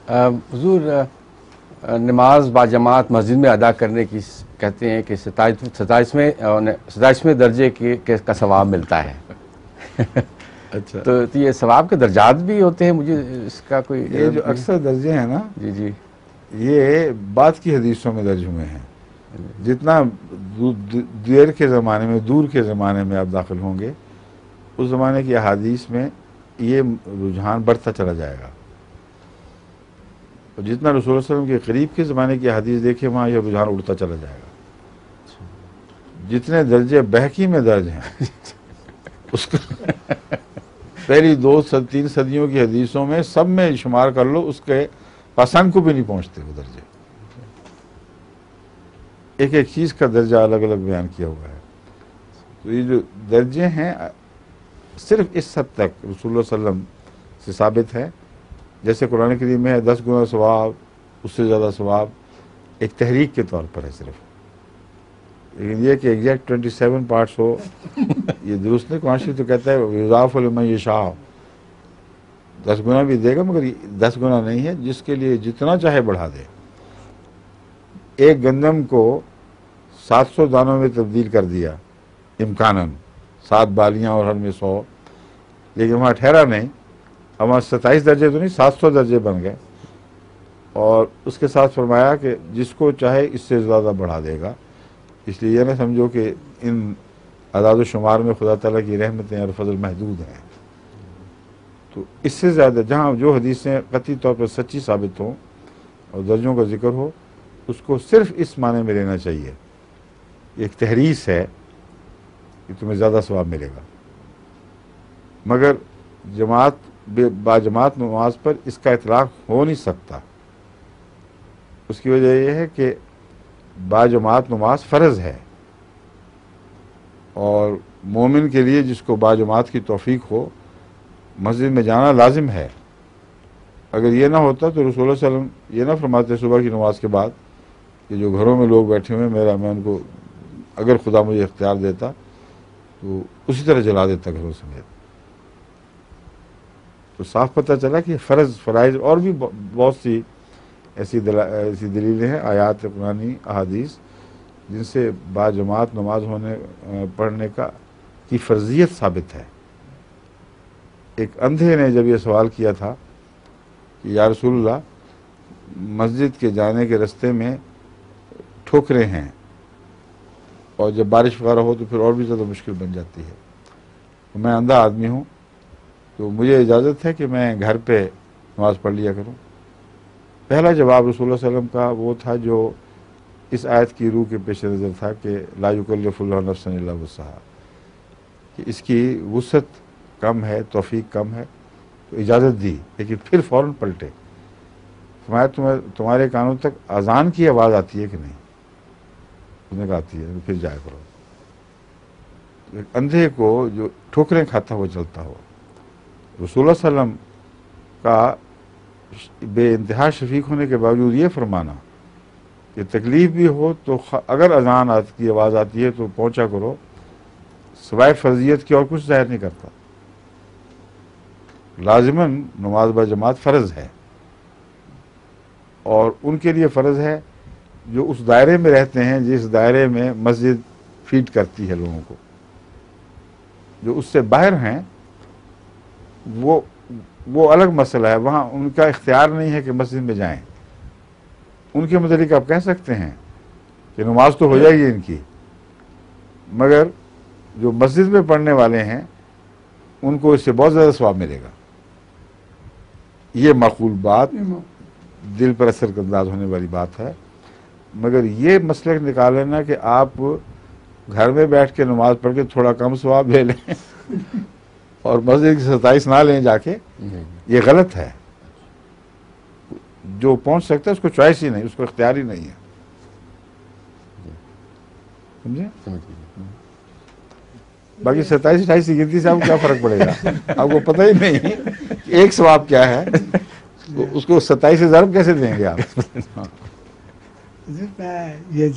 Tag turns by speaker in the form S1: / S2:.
S1: حضور نماز باجماعت مسجد میں ادا کرنے کی کہتے ہیں کہ 27ویں درجے کا ثواب ملتا ہے.
S2: اچھا،
S1: تو یہ ثواب کے درجات بھی ہوتے ہیں؟ مجھے اس کا کوئی
S2: یہ جو اکثر درجے ہیں نا،
S1: جی جی
S2: یہ بعد کی حدیثوں میں درج ہوئے ہیں. جتنا دیر کے زمانے میں، دور کے زمانے میں آپ داخل ہوں گے، اس زمانے کی احادیث میں یہ رجحان بڑھتا چلا جائے گا. اور جتنا رسول اللہ علیہ وسلم کے قریب کے زمانے کی حدیث دیکھے، وہاں یہ رجحان اڑتا چلا جائے گا. جتنے درجے بحقی میں درج ہیں اس کو پہلی 2-3 صدیوں کی حدیثوں میں سب میں شمار کر لو، اس کے پسند کو بھی نہیں پہنچتے وہ درجے. ایک ایک چیز کا درجہ الگ الگ بیان کیا ہوا ہے. تو یہ جو درجے ہیں صرف اس حد تک رسول اللہ صلی اللہ علیہ وسلم سے ثابت ہے. جیسے قرآن کریم میں 10 گنا ثواب، اس سے زیادہ ثواب ایک تحریک کے طور پر ہے صرف. لیکن یہ کہ ایگزیکٹ 27 پارٹس ہو یہ درست نہیں. قرآن شریف تو کہتا ہے یضاعف لمن یشاء، 10 گنا بھی دے گا، مگر 10 گنا نہیں ہے، جس کے لیے جتنا چاہے بڑھا دے. ایک گندم کو 700 دانوں میں تبدیل کر دیا امکاناً، 7 بالیاں اور ہر میں 100، لیکن وہاں ٹھہرا نہیں. ہمارے 27 درجے تو نہیں، 700 درجے بن گئے. اور اس کے ساتھ فرمایا کہ جس کو چاہے اس سے زیادہ بڑھا دے گا. اس لیے یہ نہ سمجھو کہ ان اعداد و شمار میں خدا تعالیٰ کی رحمتیں اور فضل محدود ہیں. تو اس سے زیادہ جہاں جو حدیثیں قطعی طور پر سچی ثابت ہوں اور درجوں کا ذکر ہو، اس کو صرف اس معنی میں لینا چاہیے. ایک تحریص ہے کہ تمہیں زیادہ ثواب ملے گا. مگر باجماعت نماز پر اس کا اطلاق ہو نہیں سکتا. اس کی وجہ یہ ہے کہ باجماعت نماز فرض ہے، اور مومن کے لیے جس کو باجماعت کی توفیق ہو مسجد میں جانا لازم ہے. اگر یہ نہ ہوتا تو رسول اللہ صلی اللہ علیہ وسلم یہ نہ فرماتے صبح کی نماز کے بعد کہ جو گھروں میں لوگ بیٹھے ہوئے ہیں میں ان کو اگر خدا مجھے اختیار دیتا تو اسی طرح جلا دیتا گھروں سمیت. تو صاف پتہ چلا کہ فرائض اور بھی بہت سی ایسی دلیلیں ہیں، آیات قرآنی، احادیث، جن سے باجماعت نماز پڑھنے کی فرضیت ثابت ہے. ایک اندھے نے جب یہ سوال کیا تھا کہ یا رسول اللہ، مسجد کے جانے کے رستے میں ٹھوکریں ہیں، اور جب بارش وغیرہ ہو تو پھر اور بھی زیادہ مشکل بن جاتی ہے. میں اندھا آدمی ہوں، تو مجھے اجازت ہے کہ میں گھر پہ نماز پڑھ لیا کروں. پہلا جواب رسول اللہ صلی اللہ علیہ وسلم کا وہ تھا جو اس آیت کی روح کے پیش نظر تھا کہ لا یکلف اللہ نفسا الا وسعہا، کہ اس کی وسعت کم ہے، توفیق کم ہے. تو اجازت دی، لیکن پھر فوراً پلٹے. فرمایا تمہارے کانوں تک اذان کی آواز آتی ہے کہ نہیں؟ انہوں نے کہا آتی ہے. پھر جایا کرو. اندھے کو جو ٹھوکریں کھاتا ہوا چلتا ہو، رسول اللہ صلی اللہ علیہ وسلم کا بے انتہا شفیق ہونے کے باوجود یہ فرمانا کہ تکلیف بھی ہو تو اگر اذان کی آواز آتی ہے تو پہنچا کرو، سوائے فرضیت کی اور کچھ ظاہر نہیں کرتا. لازماً نماز باجماعت فرض ہے، اور ان کے لیے فرض ہے جو اس دائرے میں رہتے ہیں جس دائرے میں مسجد فیڈ کرتی ہے لوگوں کو. جو اس سے باہر ہیں وہ الگ مسئلہ ہے، وہاں ان کا اختیار نہیں ہے کہ مسجد میں جائیں. ان کے متعلق آپ کہہ سکتے ہیں کہ نماز تو ہو جائے گی ان کی، مگر جو مسجد میں پڑھنے والے ہیں ان کو اس سے بہت زیادہ ثواب ملے گا. یہ معقول بات، دل پر اثر انداز ہونے والی بات ہے. مگر یہ مسلک نکال لینا کہ آپ گھر میں بیٹھ کے نماز پڑھ کے تھوڑا کم ثواب لے لیں اور مسجد کی 27 نہ لیں جا کے، یہ غلط ہے. جو پہنچ سکتا ہے اس کو چوائس ہی نہیں، اس کو اختیار ہی نہیں ہے. سمجھے؟ باقی 27-28 کی گنتی سے آپ کو کیا فرق پڑے گا؟ آپ کو پتہ ہی نہیں کہ ایک ثواب کیا ہے، اس کو 27 سے ضرب کیسے دیں گے آپ؟
S3: یہ